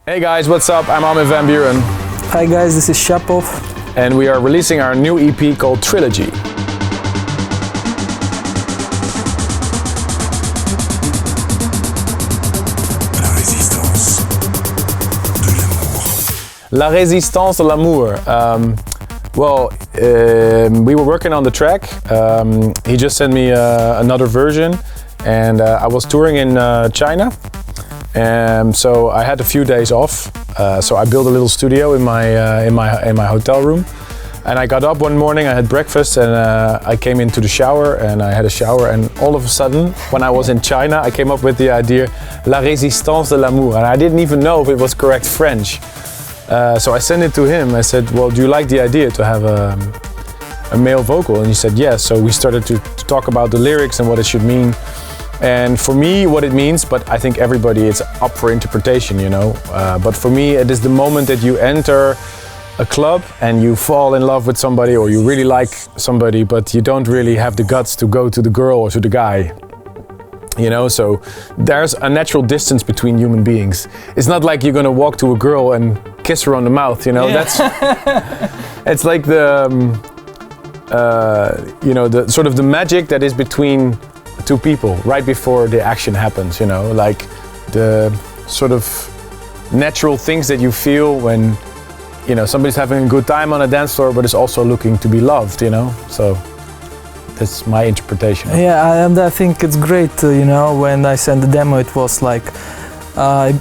Hey guys, what's up? I'm Armin van Buuren. Hi guys, this is Shapov. And we are releasing our new EP called Trilogy. La Résistance De L'Amour. We were working on the track. He just sent me another version, and I was touring in China. So I had a few days off. So I built a little studio in my hotel room. And I got up one morning, I had breakfast, and I came into the shower, and I had a shower, and all of a sudden, when I was in China, I came up with the idea La Résistance De L'Amour, and I didn't even know if it was correct French. So I sent it to him. I said, well, do you like the idea to have a male vocal? And he said yes. So we started to talk about the lyrics and what it should mean. And for me, what it means, but I think everybody is up for interpretation, you know. But for me, it is the moment that you enter a club and you fall in love with somebody, or you really like somebody, but you don't really have the guts to go to the girl or to the guy. You know, so there's a natural distance between human beings. It's not like you're gonna walk to a girl and kiss her on the mouth, you know. Yeah. That's it's like the you know, the sort of the magic that is between two people right before the action happens, you know, like the sort of natural things that you feel when, you know, somebody's having a good time on a dance floor but is also looking to be loved, you know. So that's my interpretation. Yeah, and I think it's great, you know, when I sent the demo it was like a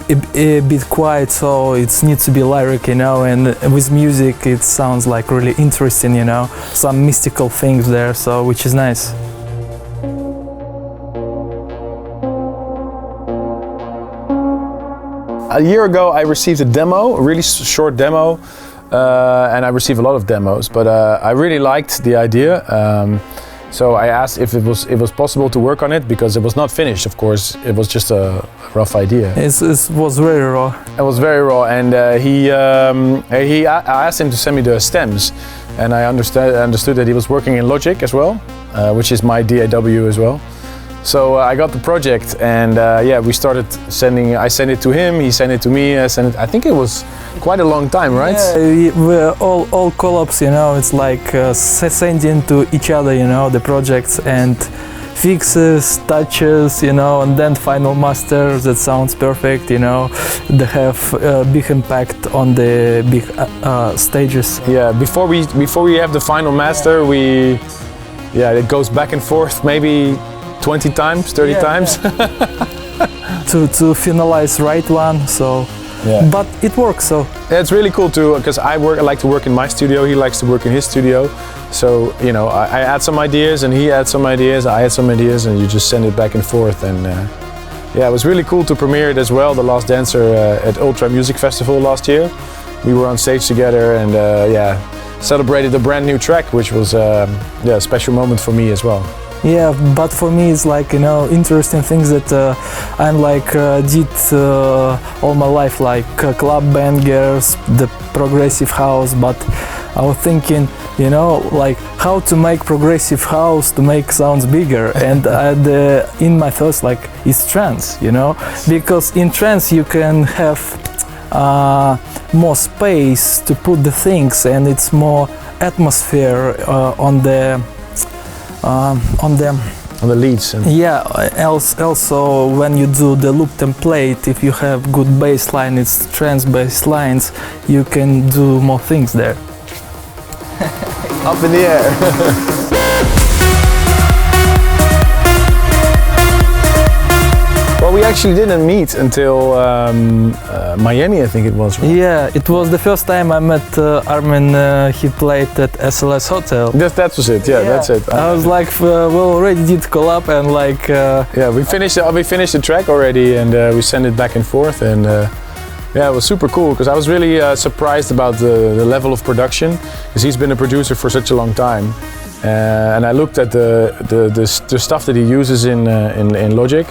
bit quiet, so it needs to be lyric, you know, and with music it sounds like really interesting, you know, some mystical things there, so which is nice. A year ago I received a demo, a really short demo, and I received a lot of demos, but I really liked the idea. So I asked if it was possible to work on it, because it was not finished, of course. It was just a rough idea. It was very raw. It was very raw, and I asked him to send me the stems, and I understood that he was working in Logic as well, which is my DAW as well. So I got the project, and yeah, we started sending. I sent it to him, he sent it to me. I think it was quite a long time, right? Yeah, we're all collabs, you know. It's like sending to each other, you know, the projects and fixes, touches, you know, and then final master that sounds perfect, you know. They have a big impact on the big stages. Yeah, before we have the final master, it goes back and forth, maybe 20 times, 30 times. Yeah. to finalize right one, so yeah. But it works, so yeah, it's really cool too, because I like to work in my studio, he likes to work in his studio, so you know, I add some ideas and he adds some ideas, I add some ideas, and you just send it back and forth. And yeah, it was really cool to premiere it as well, The Last Dancer, at Ultra Music Festival last year. We were on stage together and yeah, celebrated a brand new track, which was yeah, a special moment for me as well. Yeah, but for me it's like, you know, interesting things that I'm like did all my life, like club bangers, the progressive house, but I was thinking, you know, like how to make progressive house to make sounds bigger, and in my thoughts like it's trance, you know, because in trance you can have more space to put the things, and it's more atmosphere on the leads. Yeah, also when you do the loop template, if you have good bass line, it's trance bass lines, you can do more things there. Up in the air. Well, we actually didn't meet until Miami, I think it was, right? Yeah, it was the first time I met Armin. He played at SLS Hotel. That was it, yeah, that's it. I was like, we already did collab, and like... yeah, we finished the track already, and we sent it back and forth, and yeah, it was super cool, because I was really surprised about the level of production, because he's been a producer for such a long time. And I looked at the stuff that he uses in Logic.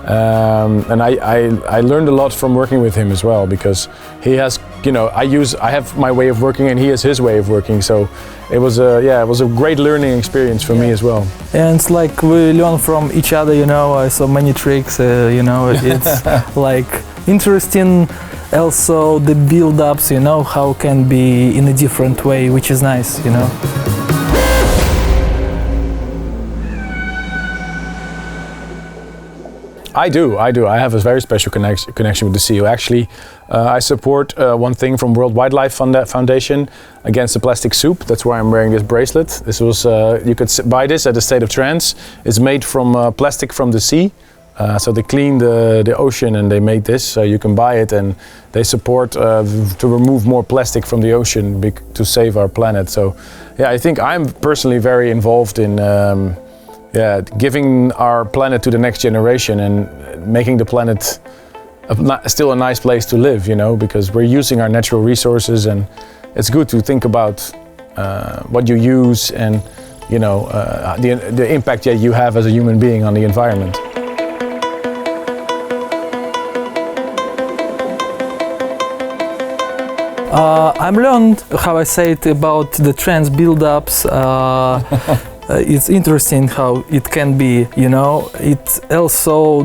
And I learned a lot from working with him as well, because he has, you know, I have my way of working and he has his way of working, so it was a great learning experience for me as well. And it's like we learn from each other, you know. I saw many tricks, you know. It's like interesting also the build-ups, you know, how can be in a different way, which is nice, you know. I do. I have a very special connection with the CEO. Actually, I support one thing from World Wildlife Foundation against the plastic soup. That's why I'm wearing this bracelet. This was, you could buy this at the State of Trance. It's made from plastic from the sea. So they clean the ocean and they made this. So you can buy it, and they support to remove more plastic from the ocean to save our planet. So yeah, I think I'm personally very involved in giving our planet to the next generation and making the planet still a nice place to live, you know, because we're using our natural resources, and it's good to think about what you use and, you know, the impact that you have as a human being on the environment. I've learned how I say it about the trance build-ups. It's interesting how it can be, you know. It's also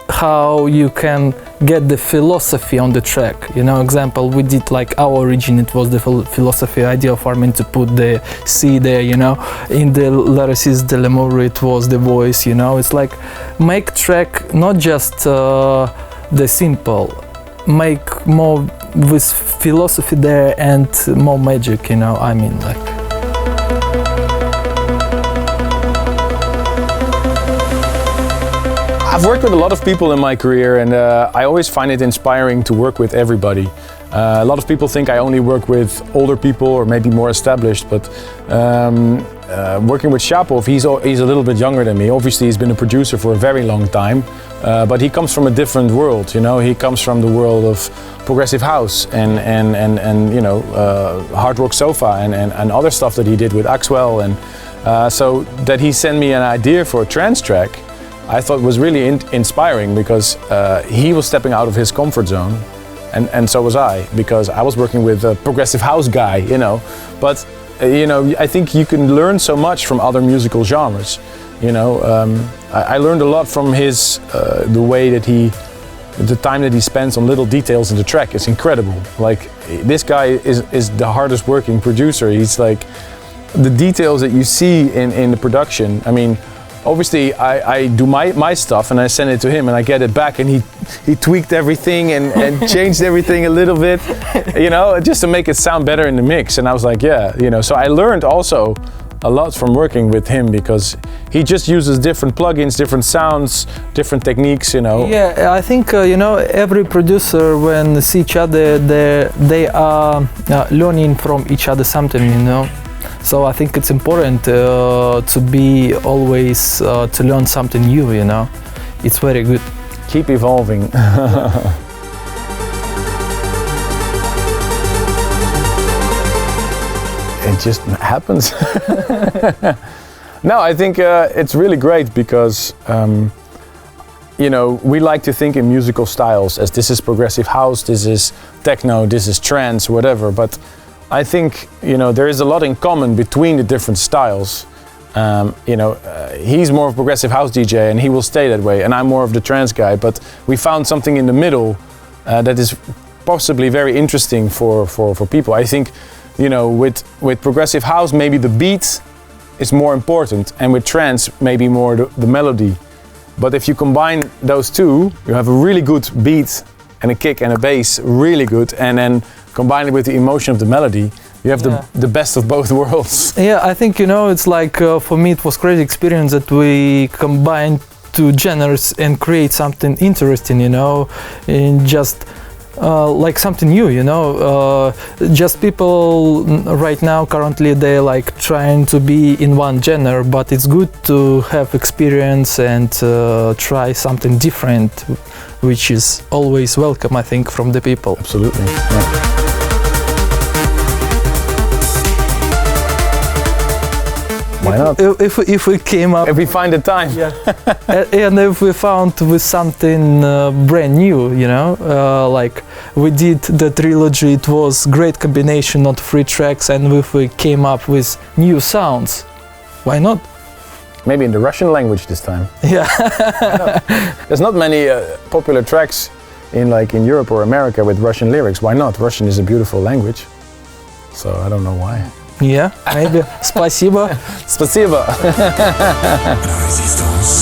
how you can get the philosophy on the track. You know, example, we did like our origin, it was the philosophy idea of Armin to put the C there, you know. In the Résistance De L'Amour it was the voice, you know. It's like make track not just the simple, make more with philosophy there and more magic, you know. I mean, like. I've worked with a lot of people in my career, and I always find it inspiring to work with everybody. A lot of people think I only work with older people or maybe more established, but working with Shapov, he's a little bit younger than me. Obviously, he's been a producer for a very long time, but he comes from a different world. You know, he comes from the world of progressive house and you know, hard rock sofa and other stuff that he did with Axwell, and so that he sent me an idea for a trance track, I thought was really inspiring, because he was stepping out of his comfort zone, and so was I, because I was working with a progressive house guy, you know. But you know, I think you can learn so much from other musical genres. You know, I learned a lot from his the way that the time that he spends on little details in the track is incredible. Like, this guy is the hardest working producer. He's like, the details that you see in the production. I mean, obviously I do my stuff and I send it to him and I get it back, and he tweaked everything and changed everything a little bit, you know, just to make it sound better in the mix. And I was like, yeah, you know, so I learned also a lot from working with him, because he just uses different plugins, different sounds, different techniques, you know. Yeah, I think, you know, every producer, when they see each other, they are learning from each other something, you know. So I think it's important to be always to learn something new, you know. It's very good. Keep evolving. It just happens. No, I think it's really great, because you know, we like to think in musical styles as this is progressive house, this is techno, this is trance, whatever. But I think, you know, there is a lot in common between the different styles. You know, he's more of a progressive house DJ and he will stay that way, and I'm more of the trance guy, but we found something in the middle that is possibly very interesting for people. I think, you know, with progressive house, maybe the beat is more important, and with trance, maybe more the melody. But if you combine those two, you have a really good beat and a kick and a bass, really good, and then combine it with the emotion of the melody, you have the best of both worlds. Yeah, I think, you know, it's like, for me it was crazy experience that we combined two genres and create something interesting, you know, and just like something new, you know. Just people right now currently they're like trying to be in one genre, but it's good to have experience and try something different, which is always welcome, I think, from the people. Absolutely. Yeah. Why not? If we came up, if we find the time. Yeah. And if we found with something brand new, you know, like we did the Trilogy, it was great combination of 3 tracks, and if we came up with new sounds, why not? Maybe in the Russian language this time. Yeah. There's not many popular tracks in Europe or America with Russian lyrics. Why not? Russian is a beautiful language. So I don't know why. Yeah, maybe. Спасибо. Спасибо. Résistance.